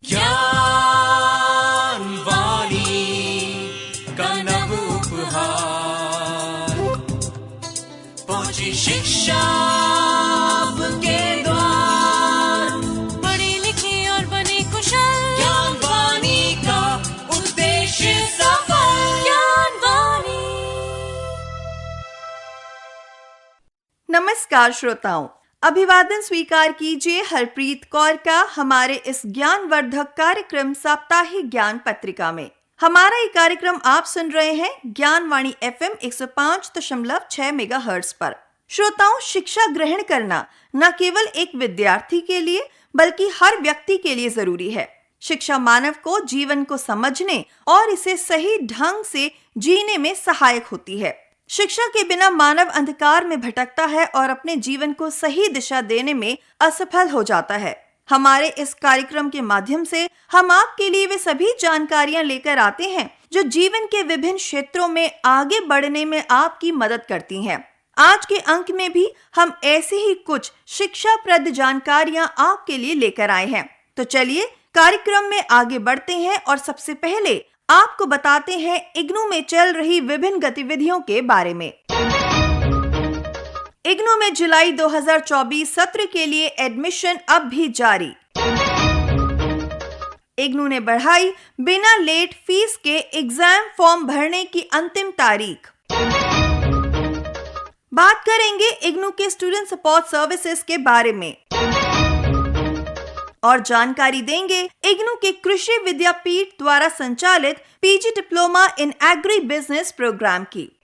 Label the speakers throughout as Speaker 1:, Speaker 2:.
Speaker 1: ज्ञान वाणी का नव उपहार, पहुंची शिक्षा आपके द्वार,
Speaker 2: पढ़े लिखे और बने कुशल,
Speaker 1: ज्ञान वाणी का उद्देश्य सफल।
Speaker 2: ज्ञान वाणी।
Speaker 3: नमस्कार श्रोताओं, अभिवादन स्वीकार कीजिए हरप्रीत कौर का हमारे इस ज्ञानवर्धक कार्यक्रम साप्ताहिक ज्ञान पत्रिका में। हमारा ये कार्यक्रम आप सुन रहे हैं ज्ञानवाणी FM 105.6 मेगाहर्ट्ज पर। श्रोताओं, शिक्षा ग्रहण करना न केवल एक विद्यार्थी के लिए बल्कि हर व्यक्ति के लिए जरूरी है। शिक्षा मानव को जीवन को समझने और इसे सही ढंग से जीने में सहायक होती है। शिक्षा के बिना मानव अंधकार में भटकता है और अपने जीवन को सही दिशा देने में असफल हो जाता है। हमारे इस कार्यक्रम के माध्यम से हम आपके लिए वे सभी जानकारियां लेकर आते हैं जो जीवन के विभिन्न क्षेत्रों में आगे बढ़ने में आपकी मदद करती हैं। आज के अंक में भी हम ऐसी ही कुछ शिक्षाप्रद जानकारियां आपके लिए लेकर आए हैं। तो चलिए कार्यक्रम में आगे बढ़ते हैं और सबसे पहले आपको बताते हैं इग्नू में चल रही विभिन्न गतिविधियों के बारे में। इग्नू में जुलाई 2024 सत्र के लिए एडमिशन अब भी जारी। इग्नू ने बढ़ाई बिना लेट फीस के एग्जाम फॉर्म भरने की अंतिम तारीख। बात करेंगे इग्नू के स्टूडेंट सपोर्ट सर्विसेज के बारे में और जानकारी देंगे इग्नू के कृषि विद्यापीठ द्वारा संचालित PG diploma in agri business programme की।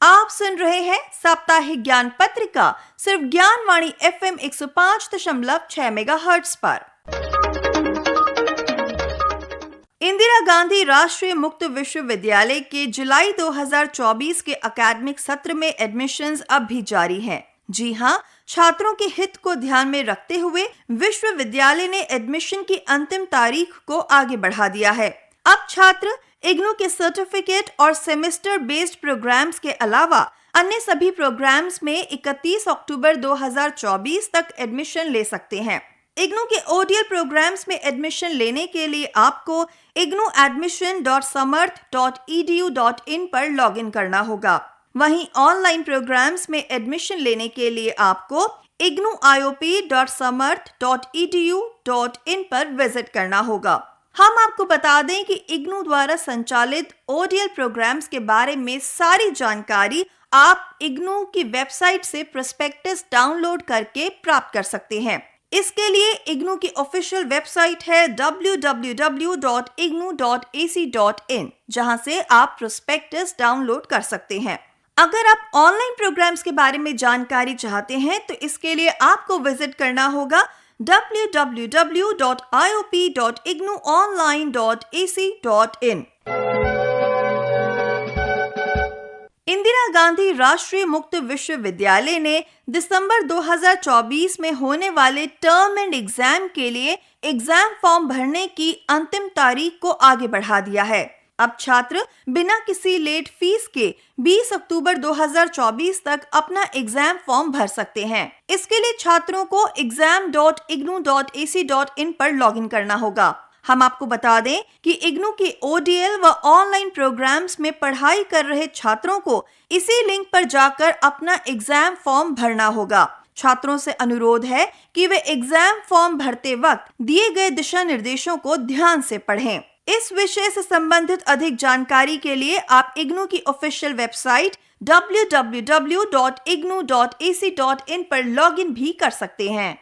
Speaker 3: आप सुन रहे हैं साप्ताहिक ज्ञान पत्रिका सिर्फ ज्ञानवाणी FM 105.6 मेगाहर्ट्ज पर। इंदिरा गांधी राष्ट्रीय मुक्त विश्वविद्यालय के जुलाई 2024 के अकादमिक सत्र में एडमिशंस अब भी जारी हैं। जी हां, छात्रों के हित को ध्यान में रखते हुए विश्वविद्यालय ने एडमिशन की अंतिम तारीख को आगे बढ़ा दिया है। अब छात्र इग्नू के सर्टिफिकेट और सेमेस्टर बेस्ड प्रोग्राम्स के अलावा अन्य सभी प्रोग्राम्स में 31 अक्टूबर 2024 तक एडमिशन ले सकते हैं। इग्नू के ओडीएल प्रोग्राम्स में एडमिशन लेने के लिए आपको ignuadmission.samarth.edu.in पर लॉगिन करना होगा। वहीं ऑनलाइन प्रोग्राम्स में एडमिशन लेने के लिए आपको ignuiop.samarth.edu.in पर विजिट करना होगा। हम आपको बता दें कि इग्नू द्वारा संचालित ओडीएल प्रोग्राम्स के बारे में सारी जानकारी आप इग्नू की वेबसाइट से प्रोस्पेक्टस डाउनलोड करके प्राप्त कर सकते हैं। इसके लिए इग्नू की ऑफिशियल वेबसाइट है www.ignu.ac.in, जहां से आप प्रोस्पेक्टस डाउनलोड कर सकते हैं। अगर आप ऑनलाइन प्रोग्राम्स के बारे में जानकारी चाहते हैं तो इसके लिए आपको विजिट करना होगा www.iop.ignuonline.ac.in। इंदिरा गांधी राष्ट्रीय मुक्त विश्वविद्यालय ने दिसंबर 2024 में होने वाले टर्म एंड एग्जाम के लिए एग्जाम फॉर्म भरने की अंतिम तारीख को आगे बढ़ा दिया है। अब छात्र बिना किसी लेट फीस के 20 अक्टूबर 2024 तक अपना एग्जाम फॉर्म भर सकते हैं। इसके लिए छात्रों को exam.ignu.ac.in पर लॉगिन करना होगा। हम आपको बता दें कि इग्नू के ओडीएल व ऑनलाइन प्रोग्राम्स में पढ़ाई कर रहे छात्रों को इसी लिंक पर जाकर अपना एग्जाम फॉर्म भरना होगा। छात्रों से अनुरोध है कि वे एग्जाम फॉर्म भरते वक्त दिए गए दिशा निर्देशों को ध्यान से पढ़ें। इस विषय से संबंधित अधिक जानकारी के लिए आप इग्नू की ऑफिशियल वेबसाइट www.ignu.ac.in पर लॉगिन भी कर सकते हैं।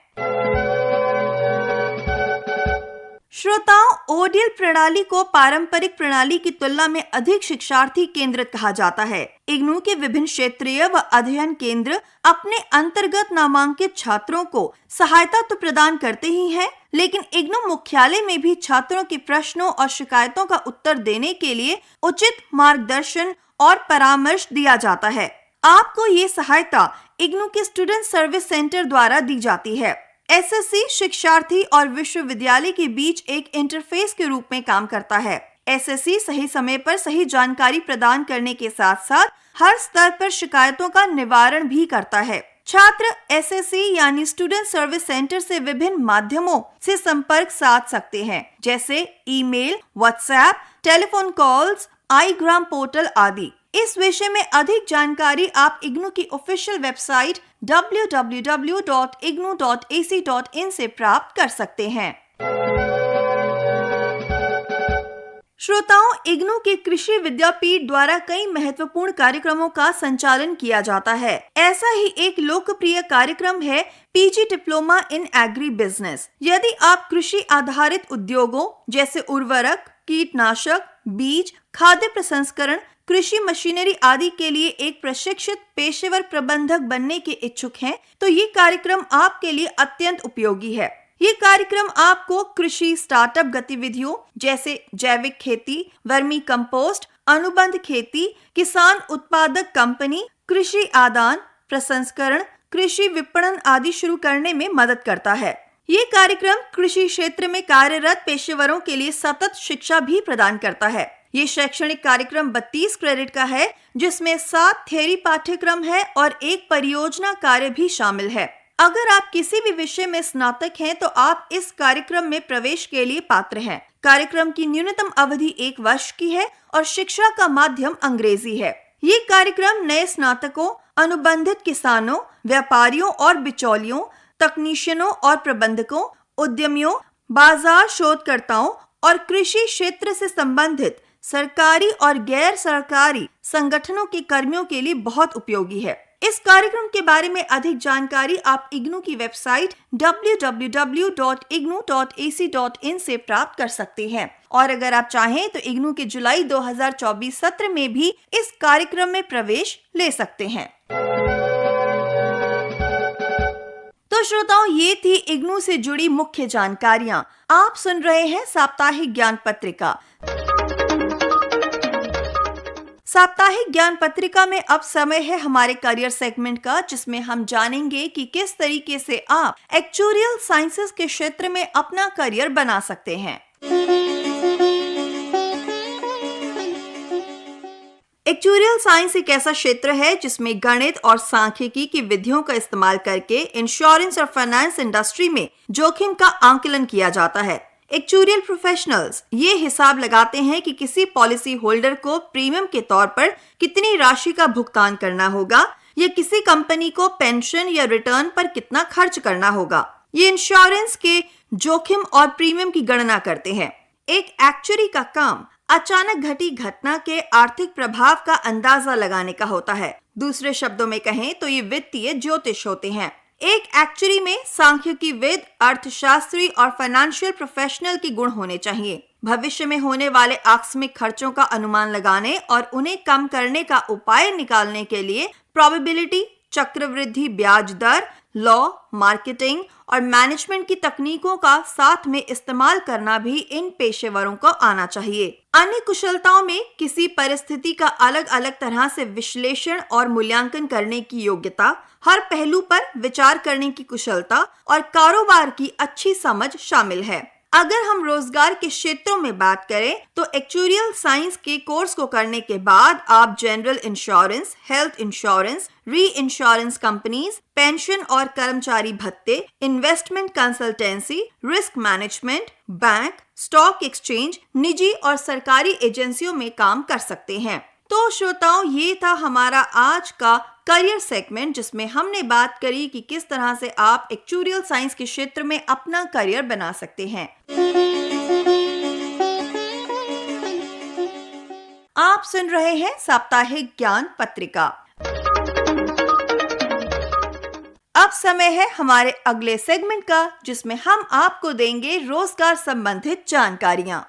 Speaker 3: श्रोताओं, ओडीएल प्रणाली को पारंपरिक प्रणाली की तुलना में अधिक शिक्षार्थी केंद्रित कहा जाता है। इग्नू के विभिन्न क्षेत्रीय व अध्ययन केंद्र अपने अंतर्गत नामांकित छात्रों को सहायता तो प्रदान करते ही हैं, लेकिन इग्नू मुख्यालय में भी छात्रों के प्रश्नों और शिकायतों का उत्तर देने के लिए उचित मार्गदर्शन और परामर्श दिया जाता है। आपको ये सहायता इग्नू के स्टूडेंट सर्विस सेंटर द्वारा दी जाती है। एसएससी शिक्षार्थी और विश्वविद्यालय के बीच एक इंटरफेस के रूप में काम करता है। एसएससी सही समय पर सही जानकारी प्रदान करने के साथ साथ हर स्तर पर शिकायतों का निवारण भी करता है। छात्र SSC यानी स्टूडेंट सर्विस सेंटर से विभिन्न माध्यमों से संपर्क साध सकते हैं, जैसे email, WhatsApp, telephone calls, iGram portal आदि। इस विषय में अधिक जानकारी आप इग्नू की ऑफिशियल वेबसाइट www.ignu.ac.in से प्राप्त कर सकते हैं। श्रोताओं, इग्नू के कृषि विद्यापीठ द्वारा कई महत्वपूर्ण कार्यक्रमों का संचालन किया जाता है। ऐसा ही एक लोकप्रिय कार्यक्रम है PG diploma in agri business. यदि आप कृषि आधारित उद्योगों जैसे उर्वरक, कीटनाशक, बीज, खाद्य प्रसंस्करण, कृषि मशीनरी आदि के लिए एक प्रशिक्षित पेशेवर प्रबंधक बनने के इच्छुक हैं, तो ये कार्यक्रम आपके लिए अत्यंत उपयोगी है। ये कार्यक्रम आपको कृषि स्टार्टअप गतिविधियों जैसे जैविक खेती, वर्मी कंपोस्ट, अनुबंध खेती, किसान उत्पादक कंपनी, कृषि आदान प्रसंस्करण, कृषि विपणन आदि शुरू करने में मदद करता है। ये कार्यक्रम कृषि क्षेत्र में कार्यरत पेशेवरों के लिए सतत शिक्षा भी प्रदान करता है। ये शैक्षणिक कार्यक्रम 32 क्रेडिट का है, जिसमें 7 थ्योरी पाठ्यक्रम है और एक परियोजना कार्य भी शामिल है। अगर आप किसी भी विषय में स्नातक हैं, तो आप इस कार्यक्रम में प्रवेश के लिए पात्र हैं। कार्यक्रम की न्यूनतम अवधि 1 वर्ष की है और शिक्षा का माध्यम अंग्रेजी है। ये कार्यक्रम नए स्नातकों, अनुबंधित किसानों, व्यापारियों और बिचौलियों, तकनीशियनों और प्रबंधकों, उद्यमियों, बाजार शोधकर्ताओं और कृषि क्षेत्र से संबंधित सरकारी और गैर सरकारी संगठनों के कर्मियों के लिए बहुत उपयोगी है। इस कार्यक्रम के बारे में अधिक जानकारी आप इग्नू की वेबसाइट www.ignu.ac.in से प्राप्त कर सकते हैं। और अगर आप चाहें तो इग्नू के जुलाई 2024 सत्र में भी इस कार्यक्रम में प्रवेश ले सकते हैं। तो श्रोताओं, ये थी इग्नू से जुड़ी मुख्य जानकारियां। आप सुन रहे हैं साप्ताहिक ज्ञान पत्रिका। साप्ताहिक ज्ञान पत्रिका में अब समय है हमारे करियर सेगमेंट का, जिसमें हम जानेंगे कि किस तरीके से आप एक्चुरियल साइंसेस के क्षेत्र में अपना करियर बना सकते हैं। एक्चुरियल साइंस एक ऐसा क्षेत्र है जिसमें गणित और सांख्यिकी की विधियों का इस्तेमाल करके इंश्योरेंस और फाइनेंस इंडस्ट्री में जोखिम का आकलन किया जाता है। एक्चुरियल प्रोफेशनल्स ये हिसाब लगाते हैं कि किसी पॉलिसी होल्डर को प्रीमियम के तौर पर कितनी राशि का भुगतान करना होगा या किसी कंपनी को पेंशन या रिटर्न पर कितना खर्च करना होगा। ये इंश्योरेंस के जोखिम और प्रीमियम की गणना करते हैं। एक एक्चुअरी का काम अचानक घटी घटना के आर्थिक प्रभाव का अंदाजा लगाने का होता है। दूसरे शब्दों में कहें तो ये वित्तीय ज्योतिष होते हैं। एक एक्चुअरी में सांख्यिकीविद, अर्थशास्त्री और फाइनेंशियल प्रोफेशनल के गुण होने चाहिए। भविष्य में होने वाले आकस्मिक खर्चों का अनुमान लगाने और उन्हें कम करने का उपाय निकालने के लिए प्रोबेबिलिटी, चक्रवृद्धि ब्याज दर, लॉ, मार्केटिंग और मैनेजमेंट की तकनीकों का साथ में इस्तेमाल करना भी इन पेशेवरों को आना चाहिए। अन्य कुशलताओं में किसी परिस्थिति का अलग अलग तरह से विश्लेषण और मूल्यांकन करने की योग्यता, हर पहलू पर विचार करने की कुशलता और कारोबार की अच्छी समझ शामिल है। अगर हम रोजगार के क्षेत्रों में बात करें तो एक्चुरियल साइंस के कोर्स को करने के बाद आप जनरल इंश्योरेंस, हेल्थ इंश्योरेंस, री इंश्योरेंस कंपनीज, पेंशन और कर्मचारी भत्ते, investment consultancy, risk management, bank, stock exchange, निजी और सरकारी एजेंसियों में काम कर सकते हैं। तो श्रोताओं, ये था हमारा आज का करियर सेगमेंट, जिसमें हमने बात करी कि किस तरह से आप एक्चुरियल साइंस के क्षेत्र में अपना करियर बना सकते हैं। आप सुन रहे हैं साप्ताहिक ज्ञान पत्रिका। अब समय है हमारे अगले सेगमेंट का, जिसमें हम आपको देंगे रोजगार संबंधित जानकारियां।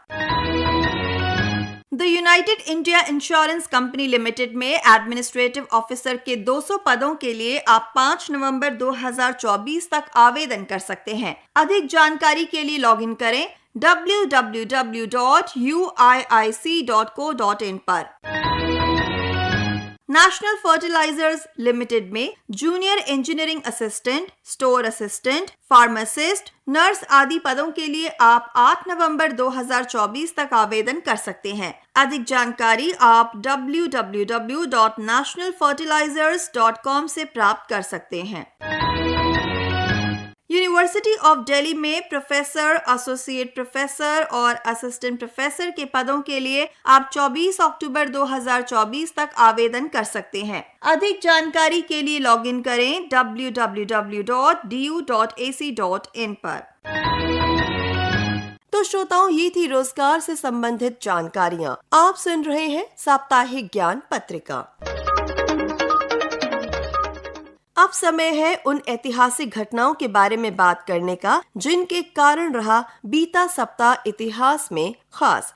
Speaker 3: The United India insurance company limited में एडमिनिस्ट्रेटिव ऑफिसर के 200 पदों के लिए आप 5 नवंबर 2024 तक आवेदन कर सकते हैं। अधिक जानकारी के लिए लॉगिन करें www.uiic.co.in पर। नेशनल फर्टिलाइजर्स लिमिटेड में junior engineering assistant, store assistant, pharmacist, nurse आदि पदों के लिए आप 8 नवंबर 2024 तक आवेदन कर सकते हैं। अधिक जानकारी आप www.nationalfertilizers.com से प्राप्त कर सकते हैं। यूनिवर्सिटी ऑफ दिल्ली में प्रोफेसर, एसोसिएट प्रोफेसर और असिस्टेंट प्रोफेसर के पदों के लिए आप 24 अक्टूबर 2024 तक आवेदन कर सकते हैं। अधिक जानकारी के लिए लॉगिन करें www.du.ac.in पर। तो श्रोताओं, ये थी रोजगार से संबंधित जानकारियाँ। आप सुन रहे हैं साप्ताहिक ज्ञान पत्रिका। अब समय है उन ऐतिहासिक घटनाओं के बारे में बात करने का जिनके कारण रहा बीता सप्ताह इतिहास में खास।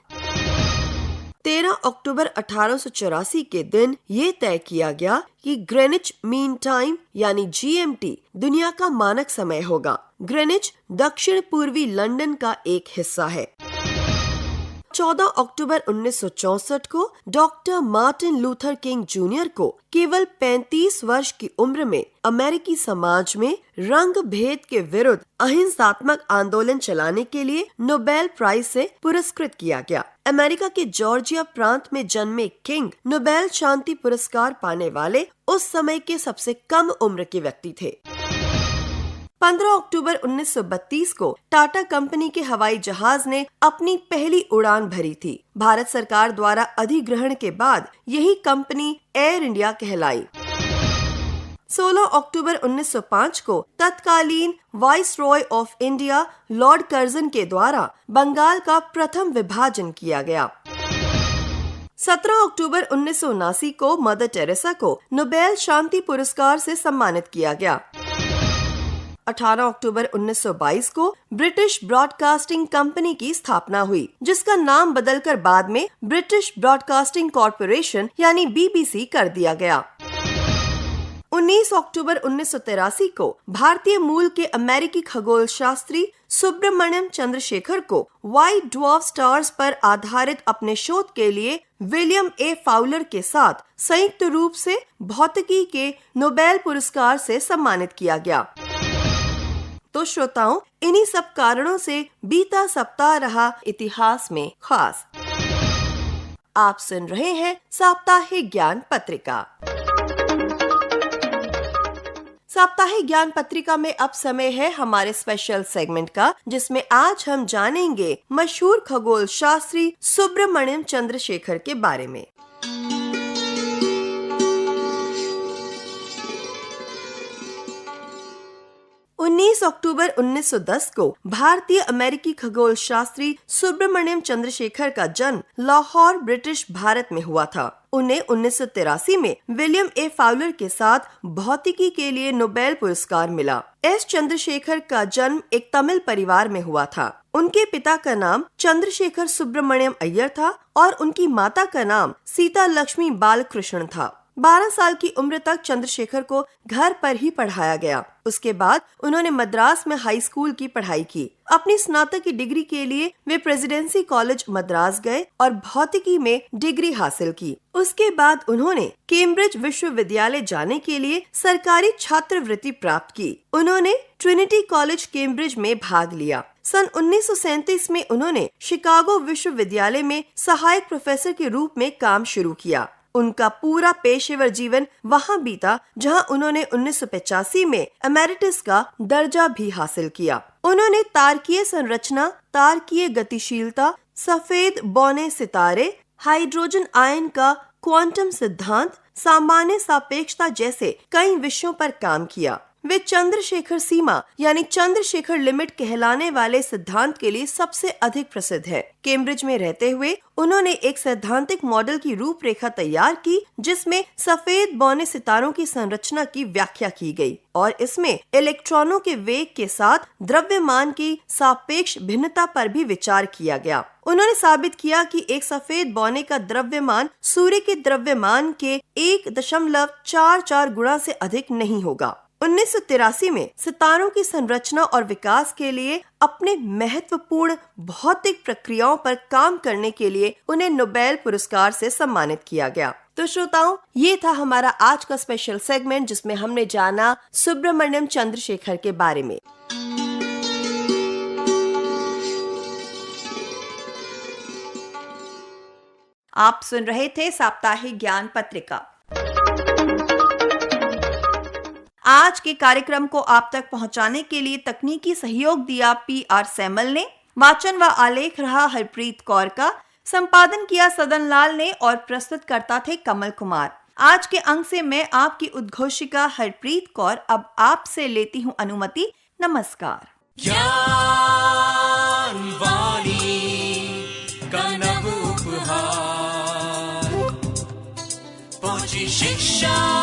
Speaker 3: 13 अक्टूबर 1884 के दिन ये तय किया गया कि ग्रेनिच मीन टाइम यानी GMT दुनिया का मानक समय होगा। ग्रेनिच दक्षिण पूर्वी लंदन का एक हिस्सा है। 14 अक्टूबर 1964 को doctor Martin Luther king junior को केवल 35 वर्ष की उम्र में अमेरिकी समाज में रंग भेद के विरुद्ध अहिंसात्मक आंदोलन चलाने के लिए नोबेल प्राइज से पुरस्कृत किया गया। अमेरिका के जॉर्जिया प्रांत में जन्मे किंग नोबेल शांति पुरस्कार पाने वाले उस समय के सबसे कम उम्र के व्यक्ति थे। 15 अक्टूबर 1932 को टाटा कंपनी के हवाई जहाज ने अपनी पहली उड़ान भरी थी। भारत सरकार द्वारा अधिग्रहण के बाद यही कंपनी एयर इंडिया कहलाई। 16 अक्टूबर 1905 को तत्कालीन viceroy of India Lord Curzon के द्वारा बंगाल का प्रथम विभाजन किया गया। 17 अक्टूबर 1979 को मदर टेरेसा को नोबेल शांति पुरस्कार से सम्मानित किया गया। 18 अक्टूबर 1922 को ब्रिटिश ब्रॉडकास्टिंग कंपनी की स्थापना हुई, जिसका नाम बदलकर बाद में ब्रिटिश ब्रॉडकास्टिंग कॉर्पोरेशन यानी BBC कर दिया गया। 19 अक्टूबर 1983 को भारतीय मूल के अमेरिकी खगोल शास्त्री सुब्रमण्यम चंद्रशेखर को व्हाइट ड्वार्फ स्टार्स पर आधारित अपने शोध के लिए विलियम ए फाउलर के साथ संयुक्त रूप से भौतिकी के नोबेल पुरस्कार से सम्मानित किया गया। तो श्रोताओं, इन्हीं सब कारणों से बीता सप्ताह रहा इतिहास में खास। आप सुन रहे हैं साप्ताहिक ज्ञान पत्रिका। साप्ताहिक ज्ञान पत्रिका में अब समय है हमारे स्पेशल सेगमेंट का, जिसमें आज हम जानेंगे मशहूर खगोल शास्त्री सुब्रमण्यम चंद्रशेखर के बारे में। 19 अक्टूबर 1910 को भारतीय अमेरिकी खगोल शास्त्री सुब्रमण्यम चंद्रशेखर का जन्म लाहौर, ब्रिटिश भारत में हुआ था। उन्हें 1983 में विलियम ए फाउलर के साथ भौतिकी के लिए नोबेल पुरस्कार मिला। एस चंद्रशेखर का जन्म एक तमिल परिवार में हुआ था। उनके पिता का नाम चंद्रशेखर सुब्रमण्यम अय्यर था और उनकी माता का नाम सीता लक्ष्मी बालकृष्ण था। 12 साल की उम्र तक चंद्रशेखर को घर पर ही पढ़ाया गया। उसके बाद उन्होंने मद्रास में हाई स्कूल की पढ़ाई की। अपनी स्नातक की डिग्री के लिए वे प्रेसिडेंसी कॉलेज मद्रास गए और भौतिकी में डिग्री हासिल की। उसके बाद उन्होंने कैम्ब्रिज विश्वविद्यालय जाने के लिए सरकारी छात्रवृत्ति प्राप्त की। उन्होंने ट्रिनिटी कॉलेज कैम्ब्रिज में भाग लिया। सन 1937 में उन्होंने शिकागो विश्वविद्यालय में सहायक प्रोफेसर के रूप में काम शुरू किया। उनका पूरा पेशेवर जीवन वहां बीता, जहां उन्होंने 1985 में एमेरिटस का दर्जा भी हासिल किया। उन्होंने तारकीय संरचना, तारकीय गतिशीलता, सफेद बौने सितारे, हाइड्रोजन आयन का क्वांटम सिद्धांत, सामान्य सापेक्षता जैसे कई विषयों पर काम किया। वे चंद्रशेखर सीमा यानी चंद्रशेखर लिमिट कहलाने वाले सिद्धांत के लिए सबसे अधिक प्रसिद्ध है। कैम्ब्रिज में रहते हुए उन्होंने एक सैद्धांतिक मॉडल की रूपरेखा तैयार की, जिसमें सफेद बौने सितारों की संरचना की व्याख्या की गई और इसमें इलेक्ट्रॉनों के वेग के साथ द्रव्यमान की सापेक्ष भिन्नता पर भी विचार किया गया। उन्होंने साबित किया कि एक सफेद बौने का द्रव्यमान सूर्य के द्रव्यमान के 1.44 गुणा से अधिक नहीं होगा। 1983 में सितारों की संरचना और विकास के लिए अपने महत्वपूर्ण भौतिक प्रक्रियाओं पर काम करने के लिए उन्हें नोबेल पुरस्कार से सम्मानित किया गया। तो श्रोताओं, ये था हमारा आज का स्पेशल सेगमेंट जिसमें हमने जाना सुब्रमण्यम चंद्रशेखर के बारे में। आप सुन रहे थे साप्ताहिक ज्ञान पत्रिका। आज के कार्यक्रम को आप तक पहुंचाने के लिए तकनीकी सहयोग दिया PR सैमल ने, वाचन व आलेख रहा हरप्रीत कौर का, संपादन किया सदन लाल ने और प्रस्तुत करता थे कमल कुमार। आज के अंक से मैं आपकी उद्घोषिका हरप्रीत कौर अब आपसे लेती हूं अनुमति। नमस्कार।
Speaker 1: ज्ञान वाणी का नव उपहार, पहुंची शिक्षा